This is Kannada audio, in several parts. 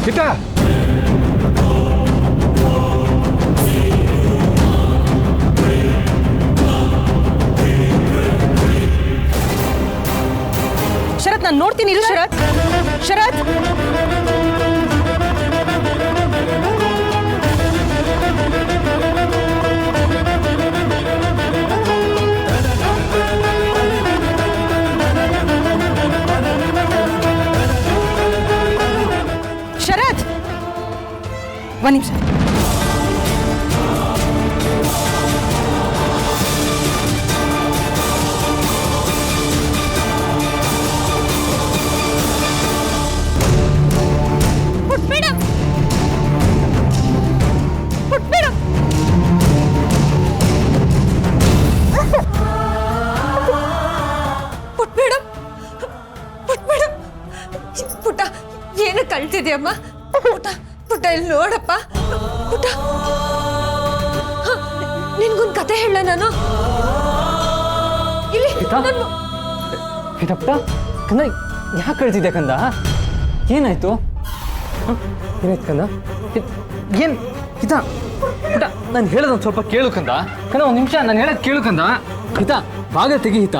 ಹಿತಾ ಶರತ್, ನಾನು ನೋಡ್ತೀನಿ ಇರು. ಶರತ್, ಶರತ್, ಶರತ್, ಒಂದ್ ನಿಮಿಷ. ಪುಟ್ಟ ಏನು ಕಳ್ತಿದ್ಯಮ್ಮ? ಪುಟ್ಟ ಪುಟ್ಟ ಇಲ್ಲಿ ನೋಡಪ್ಪ. ಪುಟ್ಟ ನಿನ್ಗೊಂದು ಕತೆ ಹೇಳ ನಾನು. ಇಲ್ಲಿ ಪುಟ್ಟ ಕಂದ ಯಾಕೆ ಕಳ್ತಿದ್ದೆ ಕಂದ? ಏನಾಯ್ತು? ಏನಾಯ್ತು ಕಂದ? ಏನ್ ಹಿತ ಪುಟ್ಟ ನಾನು ಹೇಳೋದೊಂದು ಸ್ವಲ್ಪ ಕೇಳು ಕಂದ. ಕಂದ ಒಂದು ನಿಮಿಷ ನಾನು ಹೇಳೋದು ಕೇಳು ಕಂದ. ಹಿತ ಬಾಗ ತೆಗಿ ಹಿತ.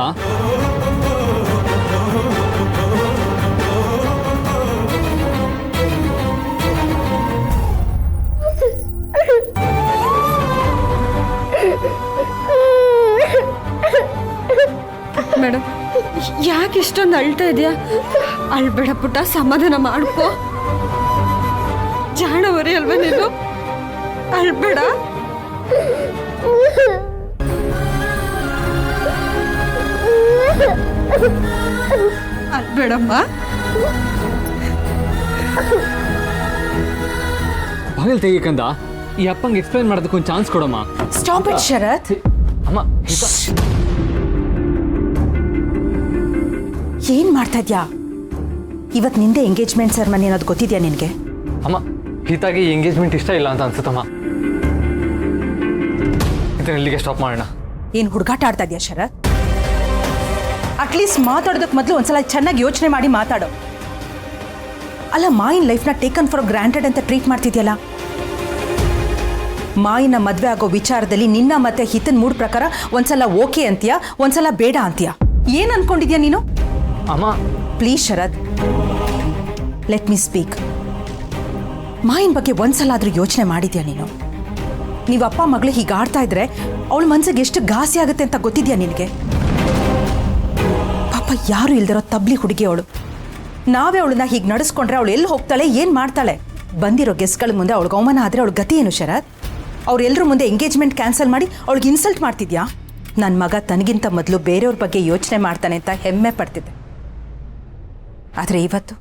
ಮೇಡಮ್, ಯಾಕೆ ಇಷ್ಟೊಂದು ಅಳ್ತಾ ಇದೆಯಾ? ಅಳ್ಬೇಡ ಪುಟ್ಟ, ಸಮಾಧಾನ ಮಾಡ್ಕೋ. ಜಾಣವರಿ ಅಲ್ವಾ ನೀನು? ಅಳ್ಬೇಡ. ಅಳ್ಬೇಡಮ್ಮ. ಬಾಗಿಲು ತೆಗಿ ಕಂದ. ಈ ಅಪ್ಪಂಗೆ ಎಕ್ಸ್ಪ್ಲೈನ್ ಮಾಡೋದಕ್ಕೆ ಒಂದು ಚಾನ್ಸ್ ಕೊಡಮ್ಮ. ಸ್ಟಾಪ್ ಇಟ್ ಶರತ್. ಅಮ್ಮ ಹಿತ ಏನ್ ಮಾಡ್ತಾ ಇದ್ಯಾ? ಇವತ್ತು ನಿಂದೆ ಎಂಗೇಜ್ಮೆಂಟ್ ಸೆರೆಮನಿ ಅನ್ನೋದು ಗೊತ್ತಿದ್ಯಾ ನಿನಗೆ? ಅಮ್ಮ ಹಿತಾಗಿ ಎಂಗೇಜ್ಮೆಂಟ್ ಇಷ್ಟ ಇಲ್ಲ ಅಂತ ಅನ್ಸುತ್ತಮ್ಮ. ಇದನ್ನ ಇಲ್ಲಿಗೆ ಸ್ಟಾಪ್ ಮಾಡೋಣ. ಏನು ಹುಡುಗಾಟ ಆಡ್ತಾ ಇದೆಯಾ ಶರತ್? ಅಟ್ಲೀಸ್ಟ್ ಮಾತಾಡೋದಕ್ಕೆ ಮೊದಲು ಒಂದ್ಸಲ ಚೆನ್ನಾಗಿ ಯೋಚನೆ ಮಾಡಿ ಮಾತಾಡೋ. ಅಲ್ಲ, ಮಾಯಿನ ಲೈಫ್ನ ಟೇಕನ್ ಫಾರ್ ಗ್ರಾಂಟೆಡ್ ಅಂತ ಟ್ರೀಟ್ ಮಾಡ್ತಿದ್ಯಲ್ಲ. ಮಾಯಿನ ಮದುವೆ ಆಗೋ ವಿಚಾರದಲ್ಲಿ ನಿನ್ನ ಮತ್ತೆ ಹಿತನ್ ಮೂಡ್ ಪ್ರಕಾರ ಒಂದ್ಸಲ ಓಕೆ ಅಂತೀಯ, ಒಂದ್ಸಲ ಬೇಡ ಅಂತೀಯ. ಏನ್ ಅನ್ಕೊಂಡಿದ್ಯಾ ನೀನು? ಅಮ್ಮ please Sharath, let me speak. ಮಾಯಿನ ಬಗ್ಗೆ ಒಂದ್ಸಲ ಆದ್ರೂ ಯೋಚನೆ ಮಾಡಿದ್ಯಾ ನೀನು? ನೀವು ಅಪ್ಪ ಮಗಳು ಹೀಗೆ ಆಡ್ತಾ ಇದ್ರೆ ಅವಳ ಮನ್ಸಿಗೆ ಎಷ್ಟು ಘಾಸಿ ಆಗುತ್ತೆ ಅಂತ ಗೊತ್ತಿದ್ಯಾ ನಿನಗೆ? ಪಾಪ ಯಾರು ಇಲ್ದಿರೋ ತಬ್ಲಿ ಹುಡುಗಿ ಅವಳು. ನಾವೇ ಅವಳನ್ನ ಹೀಗೆ ನಡೆಸ್ಕೊಂಡ್ರೆ ಅವಳು ಎಲ್ಲಿ ಹೋಗ್ತಾಳೆ, ಏನು ಮಾಡ್ತಾಳೆ? ಬಂದಿರೋ ಗೆಸ್ಟ್ಗಳ ಮುಂದೆ ಅವಳಿಗೆ ಅವಮಾನ ಆದರೆ ಅವಳ ಗತಿ ಏನು ಶರತ್? ಅವ್ರೆಲ್ಲರ ಮುಂದೆ ಎಂಗೇಜ್ಮೆಂಟ್ ಕ್ಯಾನ್ಸಲ್ ಮಾಡಿ ಅವಳಿಗೆ ಇನ್ಸಲ್ಟ್ ಮಾಡ್ತಿದ್ಯಾ? ನನ್ನ ಮಗ ತನಗಿಂತ ಮೊದಲು ಬೇರೆಯವ್ರ ಬಗ್ಗೆ ಯೋಚನೆ ಮಾಡ್ತಾನೆ ಅಂತ ಹೆಮ್ಮೆ ಪಡ್ತಿದ್ದೆ. ಆದರೆ ಇವತ್ತು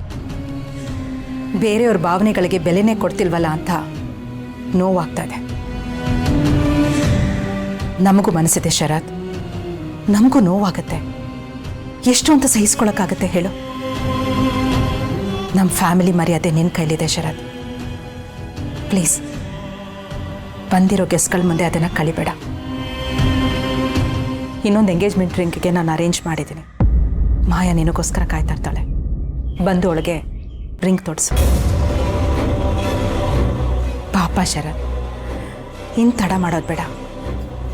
ಬೇರೆಯವ್ರ ಭಾವನೆಗಳಿಗೆ ಬೆಲೆನೇ ಕೊಡ್ತಿಲ್ವಲ್ಲ ಅಂತ ನೋವಾಗ್ತಾ ಇದೆ. ನಮಗೂ ಮನಸ್ಸಿದೆ ಶರತ್, ನಮಗೂ ನೋವಾಗತ್ತೆ. ಎಷ್ಟು ಅಂತ ಸಹಿಸ್ಕೊಳಕ್ಕಾಗತ್ತೆ ಹೇಳು? ನಮ್ಮ ಫ್ಯಾಮಿಲಿ ಮರ್ಯಾದೆ ನಿನ್ನ ಕೈಲಿದೆ ಶರತ್. ಪ್ಲೀಸ್ ಬಂದಿರೋ ಗೆಸ್ಟ್ಗಳ ಮುಂದೆ ಅದನ್ನು ಕಳಿಬೇಡ. ಇನ್ನೊಂದು ಎಂಗೇಜ್ಮೆಂಟ್ ಡ್ರಿಂಕ್ಗೆ ನಾನು ಅರೇಂಜ್ ಮಾಡಿದ್ದೀನಿ. ಮಾಯಾ ನಿನಗೋಸ್ಕರ ಕಾಯ್ತಾ ಇರ್ತಾಳೆ. ಬಂದು ಒಳಗೆ ಡ್ರಿಂಕ್ ತೊಡಿಸು. ಪಾಪ ಶರತ್, ಇನ್ನು ತಡ ಮಾಡೋದು ಬೇಡ.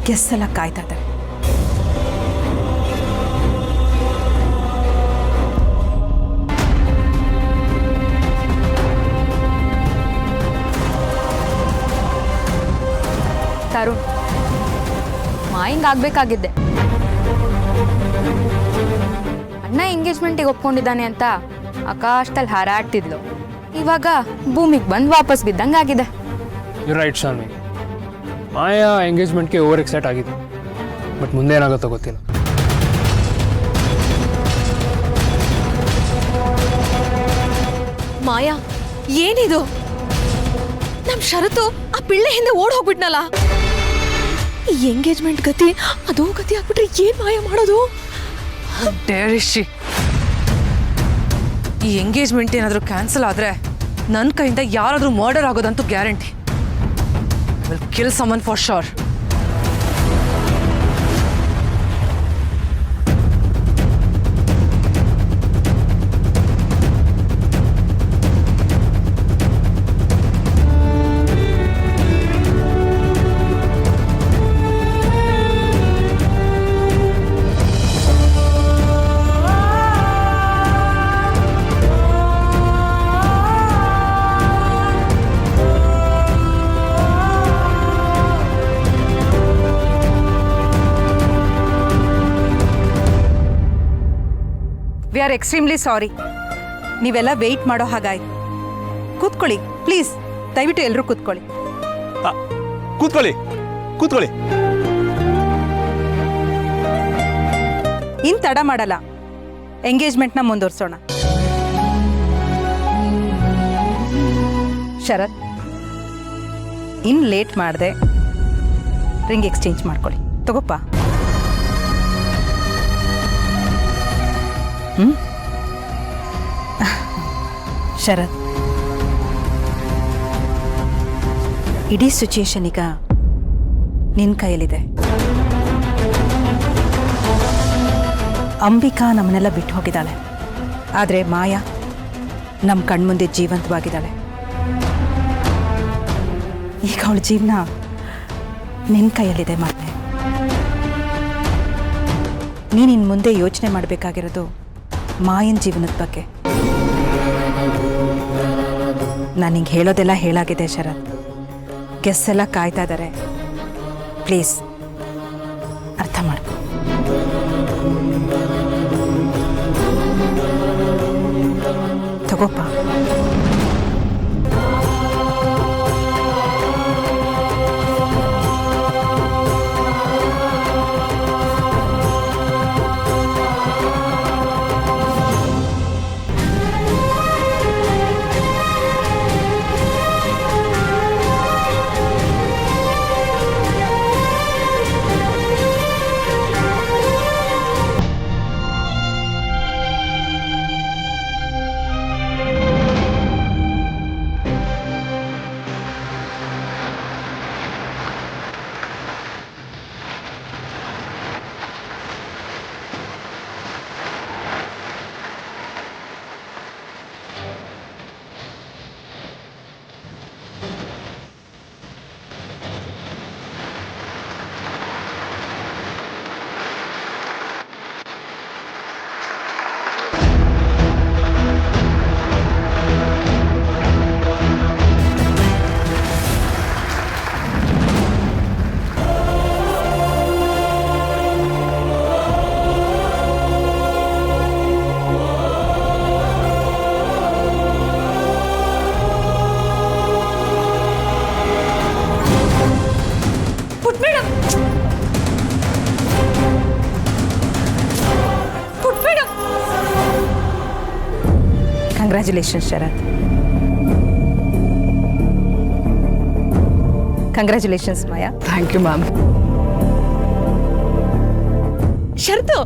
ಗೆಸ್ಟ್ ಎಲ್ಲ ಕಾಯ್ತಾ ಇದ್ದಾರೆ. ತರುಣ್, ಮಾಯಿಂಗ್ ಆಗ್ಬೇಕಾಗಿದ್ದೆ. ಅಣ್ಣ ಎಂಗೇಜ್ಮೆಂಟಿಗೆ ಒಪ್ಕೊಂಡಿದ್ದಾನೆ ಅಂತ ಆಕಾಶದಲ್ಲಿ ಹಾರಾಡ್ತಿದ್ಲು. ಇವಾಗ ಭೂಮಿಗೆ ಬಂದು ವಾಪಸ್ ಬಿದ್ದಂಗಾಗಿದೆ. You right Shanvi. ಮಾಯಾ ಎಂಗೇಜ್ಮೆಂಟ್ಗೆ ಓವರ್ ಎಕ್ಸೈಟ್ ಆಗಿದೆ. ಬಟ್ ಮುಂದೆ ಏನಾಗುತ್ತೋ ಗೊತ್ತಿಲ್ಲ. ಮಾಯಾ, ಏನಿದು? ನಮ್ ಶರತ್ತು ಆ ಪಿಳ್ಳೆ ಹಿಂದೆ ಓಡ್ ಹೋಗ್ಬಿಟ್ನಲ್ಲ. ಈ ಎಂಗೇಜ್ಮೆಂಟ್ ಗತಿ ಅದೋ ಗತಿ ಆಗ್ಬಿಟ್ರೆ ಏನ್ ಮಾಯಾ ಮಾಡೋದು? ಡೇರಿಶಿ, ಈ ಎಂಗೇಜ್ಮೆಂಟ್ ಏನಾದರೂ ಕ್ಯಾನ್ಸಲ್ ಆದರೆ ನನ್ನ ಕೈಯಿಂದ ಯಾರಾದರೂ ಮರ್ಡರ್ ಆಗೋದಂತೂ guarantee. I will kill someone for sure. We are extremely sorry. ನೀವೆಲ್ಲ ವೆಯ್ಟ್ ಮಾಡೋ ಹಾಗಾಯ್ತು. ಕೂತ್ಕೊಳ್ಳಿ ಪ್ಲೀಸ್, ದಯವಿಟ್ಟು ಎಲ್ಲರೂ ಕೂತ್ಕೊಳ್ಳಿ. ಕೂತ್ಕೊಳ್ಳಿ ಕೂತ್ಕೊಳ್ಳಿ. ಇನ್ ತಡ ಮಾಡಲ್ಲ, ಎಂಗೇಜ್ಮೆಂಟ್ನ ಮುಂದುವರ್ಸೋಣ. ಶರತ್, ಇನ್ ಲೇಟ್ ಮಾಡಿದೆ, ರಿಂಗ್ ಎಕ್ಸ್ಚೇಂಜ್ ಮಾಡ್ಕೊಳ್ಳಿ. ತಗೋಪ್ಪ. ಶರತ್, ಇಡೀ ಸಿಚುಯೇಷನ್ ಈಗ ನಿನ್ನ ಕೈಯಲ್ಲಿದೆ. ಅಂಬಿಕಾ ನಮ್ಮನ್ನೆಲ್ಲ ಬಿಟ್ಟು ಹೋಗಿದ್ದಾಳೆ, ಆದರೆ ಮಾಯಾ ನಮ್ಮ ಕಣ್ಮುಂದೆ ಜೀವಂತವಾಗಿದ್ದಾಳೆ. ಈಗ ಅವಳ ಜೀವನ ನಿನ್ನ ಕೈಯಲ್ಲಿದೆ. ಮತ್ತೆ ನೀನು ಇನ್ನು ಮುಂದೆ ಯೋಚನೆ ಮಾಡಬೇಕಾಗಿರೋದು ಮಾಯನ ಜೀವನದ ಬಗ್ಗೆ. ನಾನು ಹಿಂಗೆ ಹೇಳೋದೆಲ್ಲ ಹೇಳಾಗಿದೆ ಶರತ್. ಗೆಸ್ ಎಲ್ಲ ಕಾಯ್ತಾ ಇದ್ದಾರೆ, ಪ್ಲೀಸ್ ಅರ್ಥ ಮಾಡ್ಕೊ. ತಗೋಪ್ಪ. Congratulations Sharath. Congratulations Maya. Thank you ma'am. Sharath,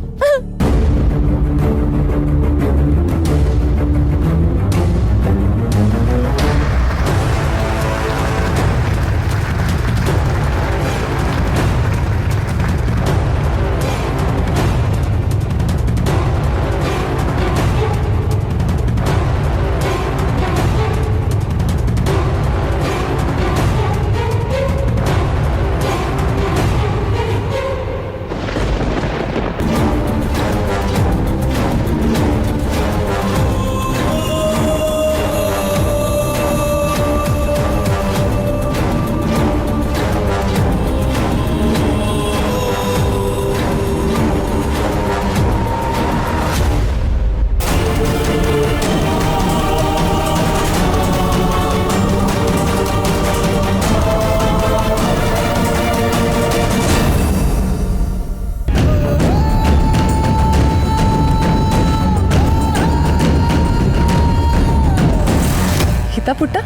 ಪುಟ್ಟ,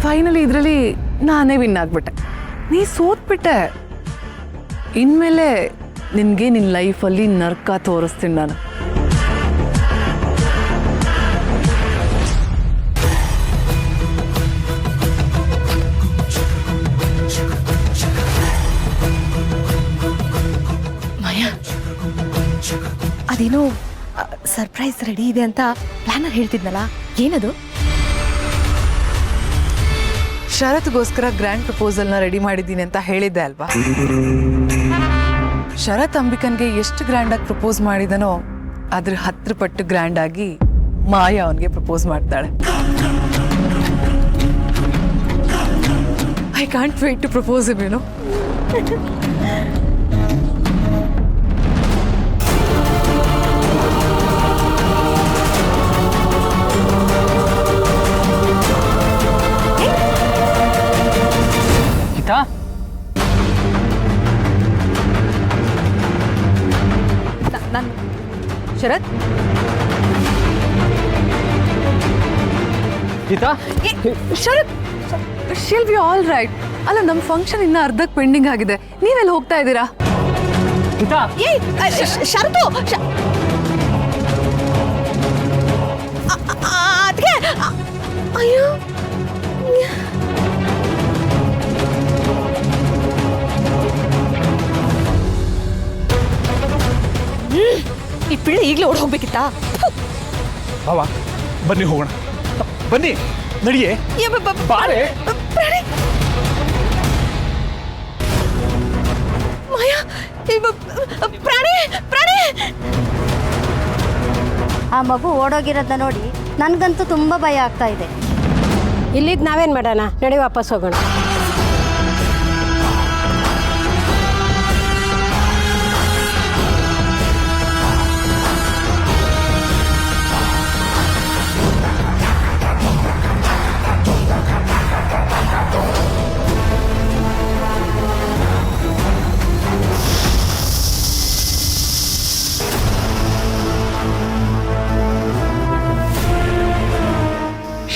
ಫೈನಲಿ ಇದರಲ್ಲಿ ನಾನೇ ವಿನ್ ಆಗ್ಬಿಟ್ಟೆ. ನೀ ಸೋತ್ಬಿಟ್ಟೆ. ಇನ್ಮೇಲೆ ನಿನಗೆ ನಿನ್ನ ಲೈಫಲ್ಲಿ ನರ್ಕ ತೋರಿಸ್ತೀನಿ ನಾನು. ಮಾಯಾ, ಅದೇನೋ ಸರ್ಪ್ರೈಸ್ ರೆಡಿ ಇದೆ ಅಂತ ಪ್ಲಾನರ್ ಹೇಳ್ತಿದ್ನಲ್ಲ, ಏನದು? ಶರತ್ಗೋಸ್ಕರ ಗ್ರ್ಯಾಂಡ್ ಪ್ರಪೋಸಲ್ನ ರೆಡಿ ಮಾಡಿದ್ದೀನಿ ಅಂತ ಹೇಳಿದ್ದೆ ಅಲ್ವಾ? ಶರತ್ ಅಂಬಿಕನ್ಗೆ ಎಷ್ಟು ಗ್ರ್ಯಾಂಡಾಗಿ ಪ್ರಪೋಸ್ ಮಾಡಿದನೋ ಅದ್ರ 10 ಪಟ್ಟು ಗ್ರ್ಯಾಂಡ್ ಆಗಿ ಮಾಯಾ ಅವನಿಗೆ ಪ್ರಪೋಸ್ ಮಾಡ್ತಾಳೆ. I can't wait to propose him, you know. ನಾನು Sharath Geetha Sharath shall be all right. ಅಲ್ಲ ನಮ್ಮ ಫಂಕ್ಷನ್ ಇನ್ನ ಅರ್ಧಕ್ಕೆ ಪೆಂಡಿಂಗ್ ಆಗಿದೆ. ನೀವೆಲ್ಲಿ ಹೋಗ್ತಾ ಇದ್ದೀರಾ? ಗೀತಾ ಶರತು ಅದಕ್ಕೆ ಅಯ್ಯೋ ಈ ಪಿಳ್ಳೆ ಈಗಲೇ ಓಡ್ ಹೋಗ್ಬೇಕಿತ್ತಾ? ಬಾವಾ ಬನ್ನಿ ಹೋಗೋಣ, ಬನ್ನಿ ನಡಿಯೇ ಬಾರೆ. ಮಾಯಾ ಪ್ರಾಣಿ ಪ್ರಾಣಿ ಆ ಮಗು ಓಡೋಗಿರೋದನ್ನ ನೋಡಿ ನನಗಂತೂ ತುಂಬ ಭಯ ಆಗ್ತಾ ಇದೆ. ಇಲ್ಲಿದ್ದು ನಾವೇನು ಮಾಡೋಣ, ನಡಿ ವಾಪಸ್ ಹೋಗೋಣ.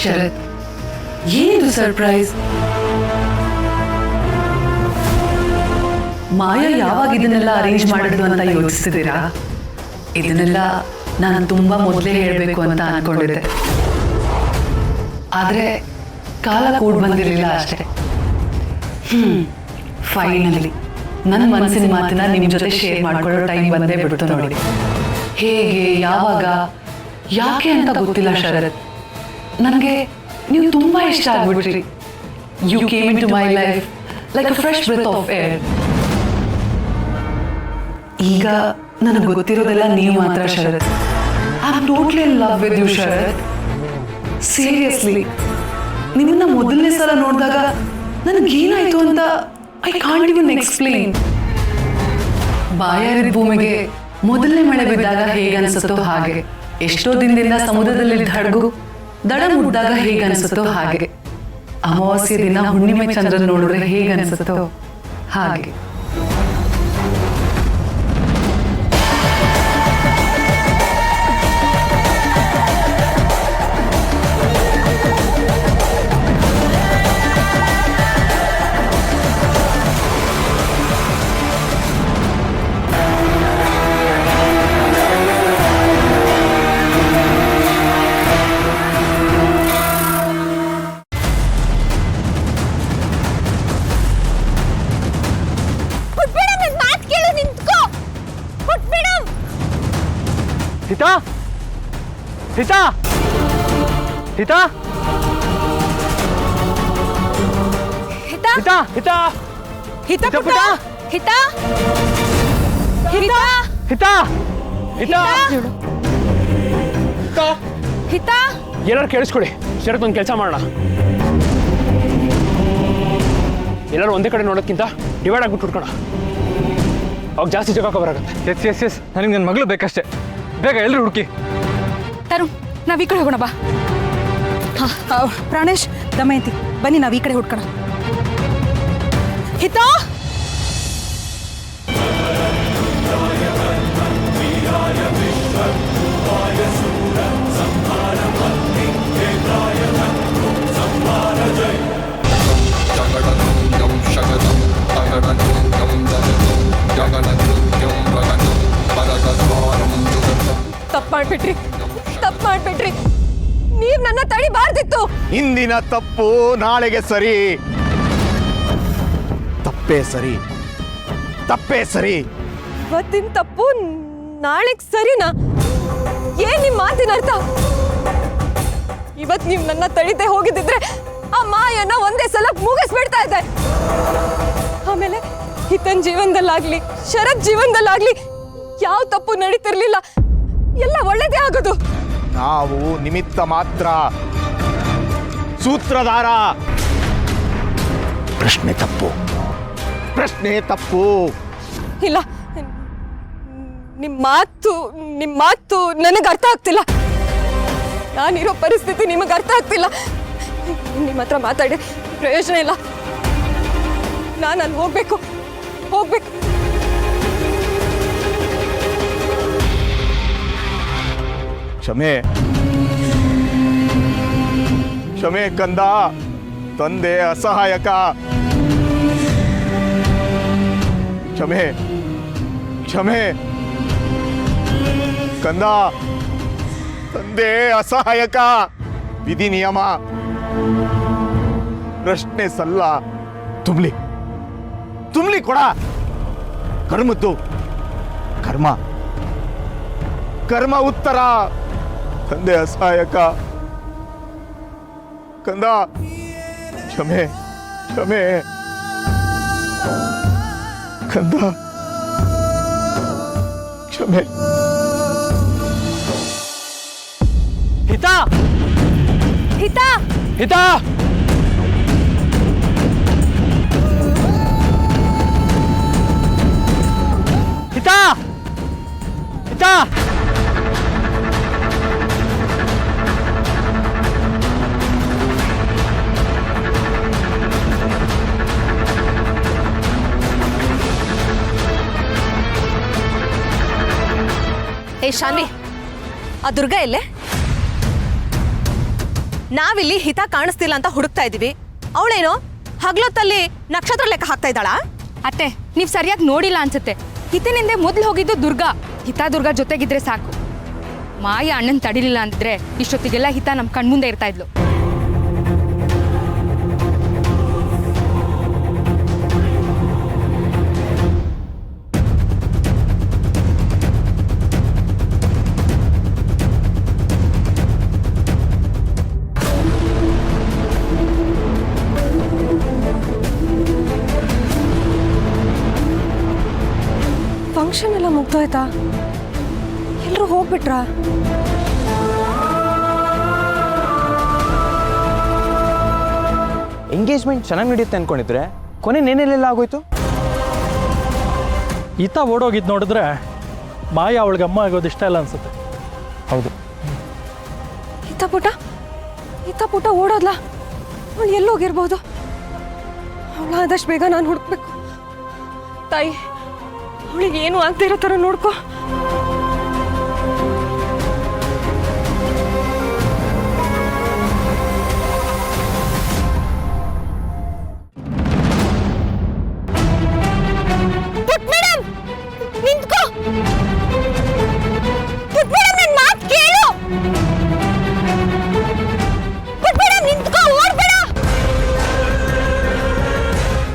ಶರತ್, ಏನಿದು ಸರ್ಪ್ರೈಸ್? ಮಾಯಾ ಯಾವಾಗ ಇದನ್ನೆಲ್ಲ ಅರೇಂಜ್ ಮಾಡಿದ್ಲು ಅಂತ ಯೋಚಿಸಿದ್ದೀರಾ? ಇದನ್ನೆಲ್ಲ ನಾನು ತುಂಬಾ ಮೊದಲೇ ಹೇಳಬೇಕು ಅಂತ ಅನ್ಕೊಂಡಿದ್ದೆ, ಆದರೆ ಕಾಲ ಕೂಡ ಬಂದಿರಲಿಲ್ಲ ಅಷ್ಟೇ. ಫೈನಲಿ ನನ್ನ ಮನಸ್ಸಿನ ಮಾತನ್ನ ನಿಮ್ಮ ಜೊತೆ ಶೇರ್ ಮಾಡ್ಕೊಳ್ಳೋ ಟೈಮ್ ಬಂದೇ ಬಿಡ್ತು ನೋಡಿ. ಹೇಗೆ, ಯಾವಾಗ, ಯಾಕೆ ಅಂತ ಗೊತ್ತಿಲ್ಲ ಶರತ್, ನನಗೆ ನೀವು ತುಂಬ ಇಷ್ಟ ಆಗ್ಬಿಟ್ರಿ. You came into my life like a fresh breath of air. ಈಗ ನನಗೆ ಗೊತ್ತಿರೋದೆಲ್ಲ ನೀವು ಮಾತ್ರ Sharath. I am totally in love with you Sharath. Seriously, ನಿಮ್ಮನ್ನ ಮೊದಲನೇ ಸಲ ನೋಡಿದಾಗ ನನಗೇನಾಯ್ತು ಅಂತ ಐ ಕಾಂಟ್ ಇವನ್ ಎಕ್ಸ್ಪ್ಲೇನ್. ಬಾಯಾರಿದ ಭೂಮಿಗೆ ಮೊದಲನೇ ಮಳೆ ಬಿದ್ದಾಗ ಹೇಗೆ ಅನ್ಸುತ್ತೋ ಹಾಗೆ, ಎಷ್ಟೋ ದಿನದಿಂದ ಸಮುದ್ರದಲ್ಲಿ ಹಡಗು ದಡ ಮುಟ್ದಾಗ ಹೇಗೆ ಅನ್ಸುತ್ತೋ ಹಾಗೆ, ಅಮಾವಾಸ್ಯೆ ದಿನ ಹುಣ್ಣಿಮೆ ಚಂದ್ರನ ನೋಡಿದ್ರೆ ಹೇಗೆ ಅನ್ಸುತ್ತೋ ಹಾಗೆ. ಹಿತಾ ಹಿತಾ ಹಿತಾ ಹಿತಾ ಹಿತಾ ಹಿತ ಹಿತಾ ಪುಟ್ಟ ಹಿತ ಹಿತ ಹಿತಾ ಹಿತಾ ಹಿತ ಎಲ್ಲರೂ ಕೇಳಿಸ್ಕೊಳ್ಳಿ. ಶರತ್ ಒಂದು ಕೆಲಸ ಮಾಡೋಣ, ಎಲ್ಲರೂ ಒಂದೇ ಕಡೆ ನೋಡೋದ್ಕಿಂತ ಡಿವೈಡ್ ಆಗ್ಬಿಟ್ಟು ಹುಡ್ಕೋಣ. ಅವಾಗ ಜಾಸ್ತಿ ಜಾಗ ಕವರ್ ಆಗುತ್ತೆ. ಎಸ್ ಎಸ್ ಎಸ್, ನನಗೆ ನನ್ನ ಮಗಳು ಬೇಕಷ್ಟೇ. ಬೇಗ ಎಲ್ಲರೂ ಹುಡುಕಿ. ತರುಣ್, ನಾವ್ ಈ ಕಡೆ ಹೋಗೋಣ ಬಾ. ಪ್ರಾಣೇಶ್, ದಮಯಂತಿ, ಬನ್ನಿ ನಾವು ಈ ಕಡೆ ಹುಡ್ಕೋಣ. ಹಿತ ತಪ್ಪು ಮಾಡ್ಬಿಟ್ರಿ. ನೀವ್ ನನ್ನ ತಡಿಬಾರ್ದಿತ್ತು. ಇಂದಿನ ತಪ್ಪು ನಾಳೆಗೆ ಸರಿ, ತಪ್ಪೇ ಸರಿ, ತಪ್ಪೇ ಸರಿ. ಇವತ್ತಿನ ತಪ್ಪು ನಾಳೆಗ್ ಸರಿನಾ? ಏನ್ ನಿಮ್ ಮಾತಿನ ಅರ್ಥ? ಇವತ್ ನೀವ್ ನನ್ನ ತಡಿದೆ ಹೋಗಿದ್ದಿದ್ರೆ ಆ ಮಾಯನ್ನ ಒಂದೇ ಸಲ ಮುಗಿಸ್ಬಿಡ್ತಾ ಇದ್ದೆ. ಆಮೇಲೆ ಹಿತನ್ ಜೀವನದಲ್ಲಾಗ್ಲಿ ಶರತ್ ಜೀವನದಲ್ಲಾಗ್ಲಿ ಯಾವ ತಪ್ಪು ನಡೀತಿರ್ಲಿಲ್ಲ, ಎಲ್ಲ ಒಳ್ಳೇದೇ ಆಗೋದು. ನಾವು ನಿಮಿತ್ತ ಮಾತ್ರ, ಸೂತ್ರಧಾರ. ಪ್ರಶ್ನೆ ತಪ್ಪು, ಪ್ರಶ್ನೆ ತಪ್ಪು. ಇಲ್ಲ, ನಿಮ್ ಮಾತು ನನಗೆ ಅರ್ಥ ಆಗ್ತಿಲ್ಲ. ನಾನಿರೋ ಪರಿಸ್ಥಿತಿ ನಿಮಗೆ ಅರ್ಥ ಆಗ್ತಿಲ್ಲ. ನಿಮ್ಮ ಹತ್ರ ಮಾತಾಡಿ ಪ್ರಯೋಜನ ಇಲ್ಲ. ನಾನು ಅಲ್ಲಿ ಹೋಗ್ಬೇಕು. ಕ್ಷಮೆ ಕ್ಷಮೆ ಕಂದ, ತಂದೆ ಅಸಹಾಯಕ. ಕ್ಷಮೆ ಕ್ಷಮೆ ಕಂದ, ತಂದೆ ಅಸಹಾಯಕ. ವಿಧಿ ನಿಯಮ ಪ್ರಶ್ನೆ ಸಲ್ಲ ತುಂಬಲಿ ತುಂಬಲಿ ಕೊಡ. ಕರ್ಮದ್ದು ಕರ್ಮ ಕರ್ಮ ಉತ್ತರ. ತಂದೆ ಅಸಹಾಯಕ. ಕಂದ ಕ್ಷಮೆ ಕ್ಷಮೆ ಕಂದ ಕ್ಷಮೆ. ಹಿತಾ ಹಿತಾ ಹಿತಾ ಹಿತಾ ಹಿತಾ ಏ ಶಾನ್ವಿ, ಆ ದುರ್ಗಾ ಎಲ್ಲೇ? ನಾವಿಲ್ಲಿ ಹಿತ ಕಾಣಿಸ್ತಿಲ್ಲ ಅಂತ ಹುಡುಕ್ತಾ ಇದೀವಿ. ಅವಳೇನೋ ಹಗ್ಲೊತ್ತಲ್ಲಿ ನಕ್ಷತ್ರ ಲೆಕ್ಕ ಹಾಕ್ತಾ ಇದ್ದಾಳಾ? ಅತ್ತೆ ನೀವು ಸರಿಯಾಗಿ ನೋಡಿಲ್ಲ ಅನ್ಸುತ್ತೆ. ಹಿತನಿಂದೆ ಮೊದಲು ಹೋಗಿದ್ದು ದುರ್ಗಾ. ಹಿತ ದುರ್ಗಾ ಜೊತೆಗಿದ್ರೆ ಸಾಕು. ಮಾಯ ಅಣ್ಣನ್ ತಡಿಲಿಲ್ಲ ಅಂತಿದ್ರೆ ಇಷ್ಟೊತ್ತಿಗೆಲ್ಲ ಹಿತ ನಮ್ಮ ಕಣ್ಮುಂದೆ ಇರ್ತಾ ಇದ್ಲು. ಫಂಕ್ಷನ್ ಎಲ್ಲ ಮುಗ್ದೋಯ್ತಾ? ಎಲ್ಲರೂ ಹೋಗ್ಬಿಟ್ರಾ? ಎಂಗೇಜ್ಮೆಂಟ್ ಚೆನ್ನಾಗಿ ನಡೆಯುತ್ತೆ ಅನ್ಕೊಂಡಿದ್ರೆ ಕೊನೆ ನೇನೆಲ್ಲ ಆಗೋಯ್ತು. ಈತ ಓಡೋಗಿದ್ದು ನೋಡಿದ್ರೆ ಮಾಯ ಅವಳಿಗೆ ಅಮ್ಮ ಆಗೋದು ಇಷ್ಟ ಇಲ್ಲ ಅನ್ಸುತ್ತೆ. ಹೌದು. ಹಿತ ಪುಟ ಓಡೋದ್ಲಾ? ಅವಳು ಎಲ್ಲೋಗಿರ್ಬೋದು? ಅವಳು ಆದಷ್ಟು ಬೇಗ ನಾನು ಹುಡುಕ್ಬೇಕು. ತಾಯಿ, ಅವಳಿಗೆ ಏನು ಆಗ್ತಾ ಇರೋ ಥರ ನೋಡ್ಕೊ. ನಿಂತ್ಕೋ. ನನ್ನ ಮಾತು ಕೇಳು. ನಿಂತ್ಕೋ, ಓಡ್ಬೇಡ.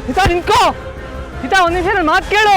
ಹಿತಾ ನಿಂತ್ಕೋ. ಹಿತಾ ಒಂದು ನಿಮಿಷ ನನ್ನ ಮಾತು ಕೇಳು.